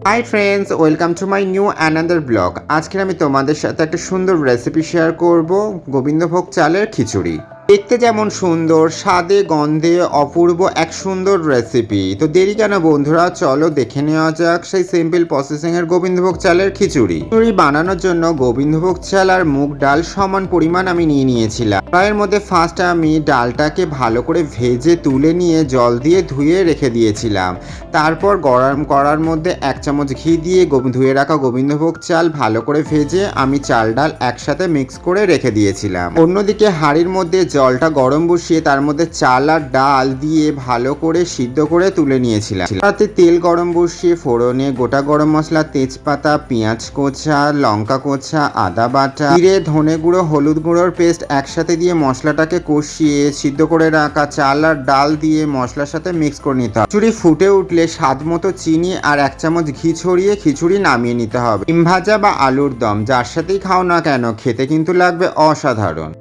Hi friends, welcome to my new another blog. আজকে আমি তোমাদের সাথে একটা সুন্দর রেসিপি শেয়ার করব, গোবিন্দভোগ চালের খিচুড়ি। দেখতে যেমন সুন্দর, স্বাদে গন্ধে অপূর্ব এক সুন্দর রেসিপি। তো দেরি কেন বন্ধুরা, চলো দেখে নেওয়া যাক সেই সিম্পল প্রসেসিং এর গোবিন্দভোগ চালের খিচুড়ি। খিচুড়ি বানানোর জন্য গোবিন্দভোগ চাল আর মুগ ডাল সমান পরিমাণ আমি নিয়ে নিয়েছিলাম। কড়াইয়ের মধ্যে ফার্স্ট আমি ডালটাকে ভালো করে ভেজে তুলে নিয়ে জল দিয়ে ধুয়ে রেখে দিয়েছিলাম। তারপর গরম কড়ার মধ্যে 1 চামচ ঘি দিয়ে ধুয়ে রাখা গোবিন্দভোগ চাল ভালো করে ভেজে আমি চাল ডাল একসাথে মিক্স করে রেখে দিয়েছিলাম। অন্যদিকে হাঁড়ির মধ্যে জলটা গরম বসিয়ে তার মধ্যে চাল আর ডাল দিয়ে ভালো করে সিদ্ধ করে তুলে নিয়েছিলাম। তাতে তেল গরম বসিয়ে ফোড়নে গোটা গরম মশলা, তেজপাতা, পেঁয়াজ কোচা, লঙ্কা কোচা, আদা বাটা, জিরে, ধনে গুঁড়ো, হলুদ গুঁড়োর পেস্ট একসাথে দিয়ে মশলাটাকে কষিয়ে সিদ্ধ করে রাখা চাল আর ডাল দিয়ে মশলার সাথে মিক্স করে নিতে হবে। খিচুড়ি ফুটে উঠলে স্বাদ মতো চিনি আর 1 চামচ ঘি ছড়িয়ে খিচুড়ি নামিয়ে নিতে হবে। ডিম ভাজা বা আলুর দম যার সাথেই খাও না কেন, খেতে কিন্তু লাগবে অসাধারণ।